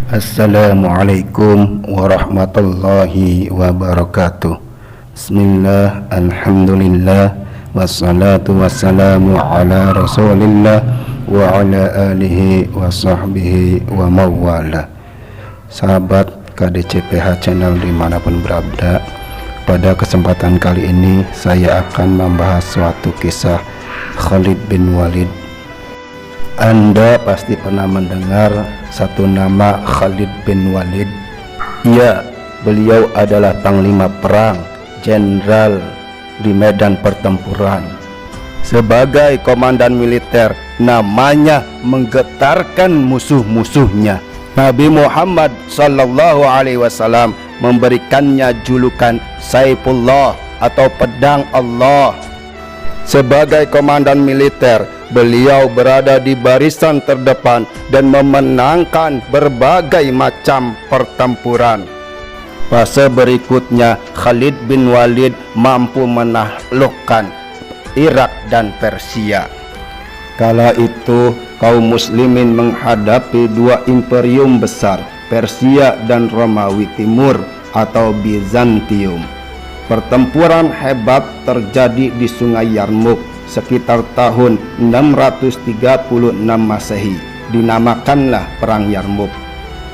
Assalamualaikum warahmatullahi wabarakatuh. Bismillah, alhamdulillah, wassalatu wassalamu ala rasulillah wa ala alihi wa sahbihi wa mawala. Sahabat KDCPH channel dimanapun berada, pada kesempatan kali ini saya akan membahas suatu kisah Khalid bin Walid. Anda pasti pernah mendengar satu nama Khalid bin Walid. Ya, beliau adalah panglima perang, jenderal di medan pertempuran. Sebagai komandan militer, namanya menggetarkan musuh-musuhnya. Nabi Muhammad sallallahu alaihi wasallam memberikannya julukan Saifullah atau pedang Allah. Sebagai komandan militer, beliau berada di barisan terdepan dan memenangkan berbagai macam pertempuran. Fase berikutnya, Khalid bin Walid mampu menaklukkan Irak dan Persia. Kala itu kaum muslimin menghadapi dua imperium besar, Persia dan Romawi Timur atau Bizantium. Pertempuran hebat terjadi di Sungai Yarmouk sekitar tahun 636 Masehi. Dinamakanlah Perang Yarmouk.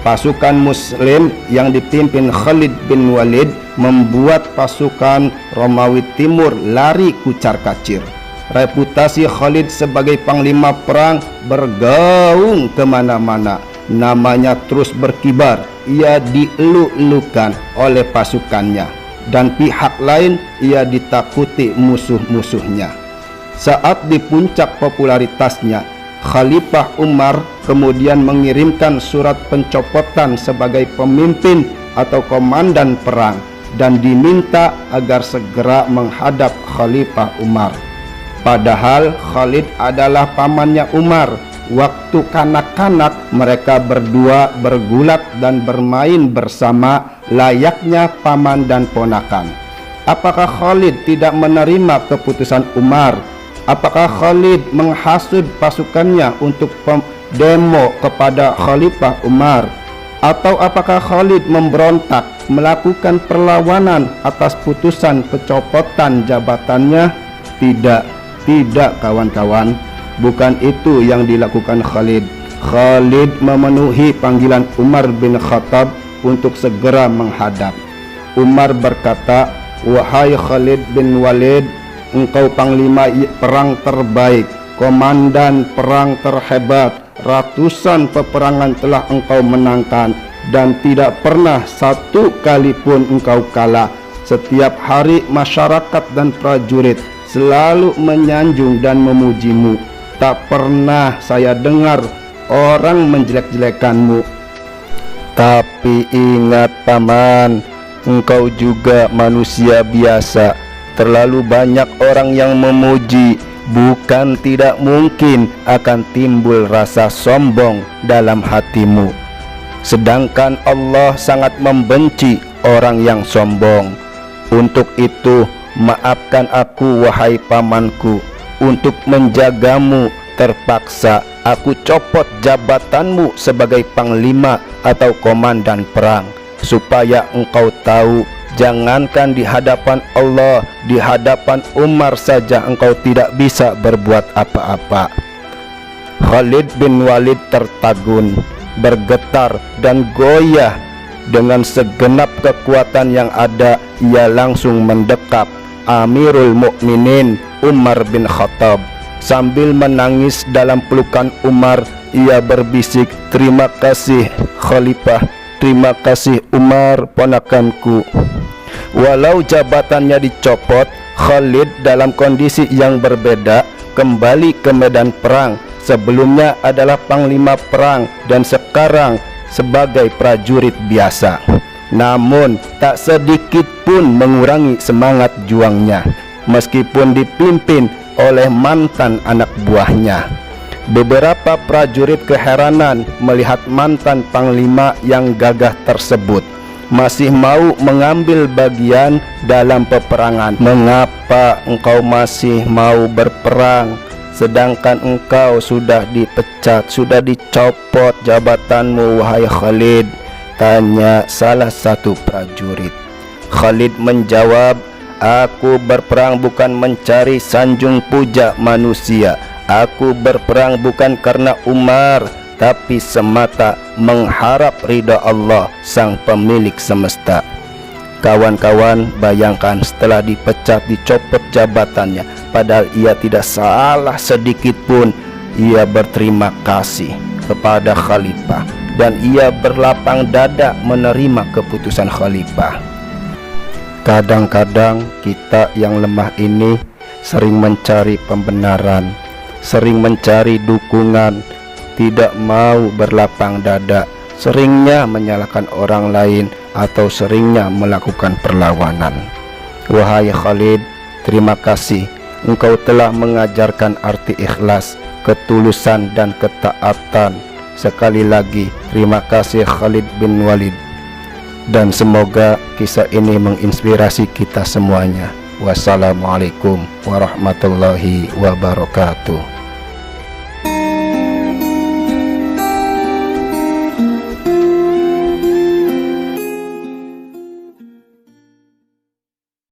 Pasukan muslim yang dipimpin Khalid bin Walid membuat pasukan Romawi Timur lari kucar-kacir. Reputasi Khalid sebagai panglima perang bergaung kemana-mana. Namanya terus berkibar. Ia dieluk-elukan oleh pasukannya, dan pihak lain ia ditakuti musuh-musuhnya. Saat di puncak popularitasnya, Khalifah Umar kemudian mengirimkan surat pencopotan sebagai pemimpin atau komandan perang dan diminta agar segera menghadap Khalifah Umar. Padahal Khalid adalah pamannya Umar. Waktu kanak-kanak mereka berdua bergulat dan bermain bersama layaknya paman dan ponakan. Apakah Khalid tidak menerima keputusan Umar? Apakah Khalid menghasut pasukannya untuk demo kepada Khalifah Umar? Atau apakah Khalid memberontak, melakukan perlawanan atas putusan pencopotan jabatannya? Tidak kawan-kawan. Bukan itu yang dilakukan Khalid. Khalid memenuhi panggilan Umar bin Khattab untuk segera menghadap. Umar berkata, "Wahai Khalid bin Walid, engkau panglima perang terbaik, komandan perang terhebat. Ratusan peperangan telah engkau menangkan dan tidak pernah satu kali pun engkau kalah. Setiap hari masyarakat dan prajurit selalu menyanjung dan memujimu. Tak pernah saya dengar orang menjelek-jelekanmu. Tapi ingat paman, engkau juga manusia biasa. Terlalu banyak orang yang memuji, bukan tidak mungkin akan timbul rasa sombong dalam hatimu. Sedangkan Allah sangat membenci orang yang sombong. Untuk itu, maafkan aku wahai pamanku. Untuk menjagamu, terpaksa aku copot jabatanmu sebagai panglima atau komandan perang, supaya engkau tahu, jangankan di hadapan Allah, di hadapan Umar saja engkau tidak bisa berbuat apa-apa." Khalid bin Walid tertagun, bergetar dan goyah. Dengan segenap kekuatan yang ada, ia langsung mendekap Amirul Mukminin Umar bin Khattab. Sambil menangis dalam pelukan Umar, ia berbisik, "Terima kasih Khalifah, terima kasih Umar ponakanku." Walau jabatannya dicopot, Khalid dalam kondisi yang berbeda kembali ke medan perang. Sebelumnya adalah panglima perang dan sekarang sebagai prajurit biasa. Namun tak sedikit pun mengurangi semangat juangnya, meskipun dipimpin oleh mantan anak buahnya. Beberapa prajurit keheranan melihat mantan panglima yang gagah tersebut masih mau mengambil bagian dalam peperangan. "Mengapa engkau masih mau berperang? sedangkan engkau sudah dipecat, sudah dicopot jabatanmu wahai Khalid? Tanya salah satu prajurit. Khalid menjawab, aku berperang bukan mencari sanjung puja manusia. Aku berperang bukan karena Umar, tapi semata mengharap ridha Allah, sang pemilik semesta. Kawan-kawan, bayangkan setelah dipecat, dicopot jabatannya, padahal ia tidak salah sedikit pun, ia berterima kasih kepada khalifah dan ia berlapang dada menerima keputusan khalifah. Kadang-kadang kita yang lemah ini sering mencari pembenaran, sering mencari dukungan, tidak mau berlapang dada, seringnya menyalahkan orang lain atau seringnya melakukan perlawanan. Wahai Khalid, terima kasih, engkau telah mengajarkan arti ikhlas, ketulusan dan ketaatan. Sekali lagi terima kasih Khalid bin Walid, dan semoga kisah ini menginspirasi kita semuanya. Wassalamualaikum warahmatullahi wabarakatuh.